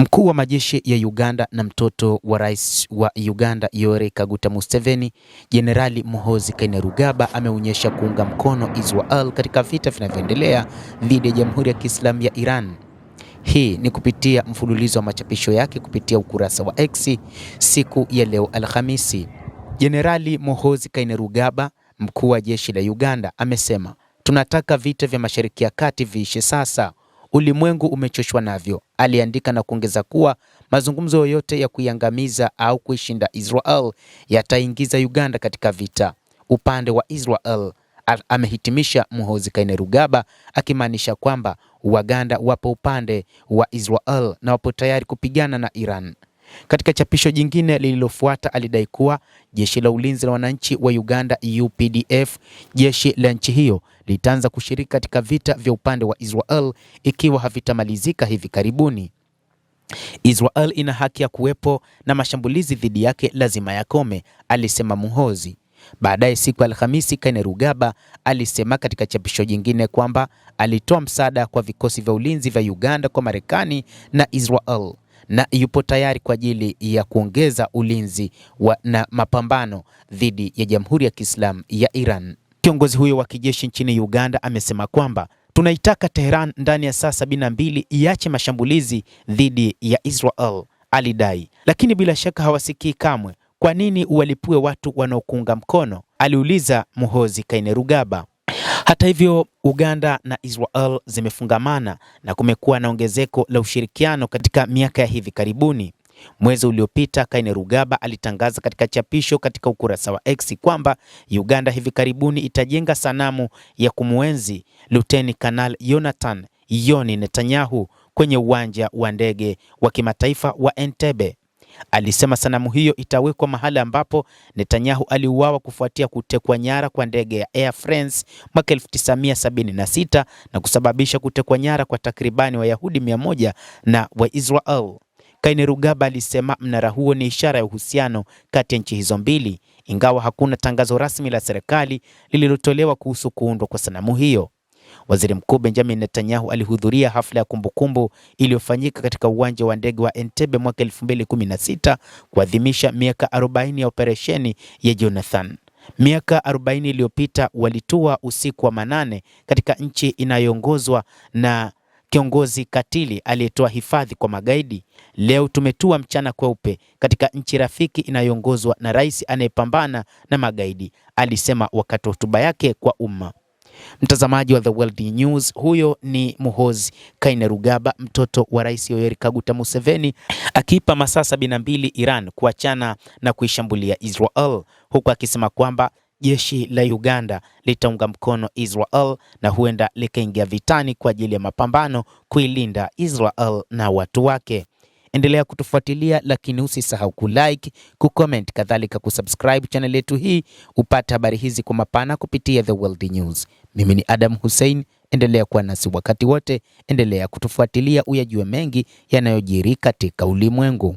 Mkuu wa majeshi ya Uganda na mtoto wa rais wa Uganda Yoweri Kaguta Museveni, Jenerali Muhoozi Kainerugaba ameonyesha kuunga mkono Israel katika vita vinavyoendelea dhidi ya Jamhuri ya Kiislamu ya Iran. Hii ni kupitia mfululizo wa machapisho yake kupitia ukurasa wa X siku ya leo Alhamisi. Jenerali Muhoozi Kainerugaba, mkuu wa jeshi la Uganda, amesema, "Tunataka vita vya Mashariki ya Kati viishe sasa. Ulimwengu umechoshwa navyo." Aliandika na kuongeza kuwa mazungumzo yoyote ya kuiangamiza au kuishinda Israel yataingiza Uganda katika vita upande wa Israel. Amehitimisha Muhoozi Kainerugaba akimaanisha kwamba Waganda wapo upande wa Israel na wapo tayari kupigana na Iran. Katika chapisho jingine lililofuata alidai kuwa jeshi la ulinzi la wananchi wa Uganda UPDF, jeshi la nchi hiyo, litaanza kushiriki katika vita vya upande wa Israel ikiwa havitamalizika hivi karibuni. Israel ina haki ya kuwepo na mashambulizi dhidi yake lazima yakome, alisema Muhoozi. Baadaye siku ya Alhamisi, Kainerugaba alisema katika chapisho jingine kwamba alitoa msaada kwa vikosi vya ulinzi vya Uganda kwa Marekani na Israel na yupo tayari kwa ajili ya kuongeza ulinzi na mapambano dhidi ya Jamhuri ya Kiislamu ya Iran. Kiongozi huyo wa kijeshi nchini Uganda amesema kwamba tunaitaka Tehran ndani ya saa 72 iache mashambulizi dhidi ya Israel, alidai. Lakini bila shaka hawasikii kamwe. Kwa nini walipue watu wanaokuunga mkono? Aliuliza Muhoozi Kainerugaba. Hata hivyo, Uganda na Israel zimefungamana na kumekuwa na ongezeko la ushirikiano katika miaka ya hivi karibuni. Mwezi uliopita, Kainerugaba alitangaza katika chapisho katika ukurasa wa X kwamba Uganda hivi karibuni itajenga sanamu ya kumuenzi Luteni Kanali Yonathan Yoni Netanyahu kwenye uwanja wa ndege wa kimataifa wa Entebbe. Alisema sanamu hiyo itawekwa mahali ambapo Netanyahu aliuawa kufuatia kutekwa nyara kwa ndege ya Air France mwaka 1976 na kusababisha kutekwa nyara kwa takribani Wayahudi 100 na Waisrael. Kainerugaba alisema mnara huo ni ishara ya uhusiano kati ya nchi hizo mbili, ingawa hakuna tangazo rasmi la serikali lililotolewa kuhusu kuundwa kwa sanamu hiyo. Waziri Mkuu Benjamin Netanyahu alihudhuria hafla ya kumbukumbu iliyofanyika katika uwanja wa ndege wa Entebbe mwaka 2016 kuadhimisha miaka 40 ya operesheni ya Jonathan. Miaka 40 iliyopita walitua usiku wa manane katika nchi inayoongozwa na kiongozi katili aliyetoa hifadhi kwa magaidi. Leo tumetua mchana kweupe katika nchi rafiki inayoongozwa na rais anayepambana na magaidi, alisema wakati wa hotuba yake kwa umma. Mtazamaji wa The World News, huyo ni Muhoozi Kainerugaba, mtoto wa Rais Yoweri Kaguta Museveni, akiipa masaa 72 Iran kuachana na kuishambulia Israel, huku akisema kwamba jeshi la Uganda litaunga mkono Israel na huenda likaingia vitani kwa ajili ya mapambano kuilinda Israel na watu wake. Endelea kutufuatilia, lakini usisahau kulike, kucomment, kadhalika kusubscribe channel yetu hii upate habari hizi kwa mapana kupitia The World News. Mimi ni Adam Hussein, endelea kuwa nasi wakati wote, endelea kutufuatilia uyajue mengi yanayojiri katika ulimwengu.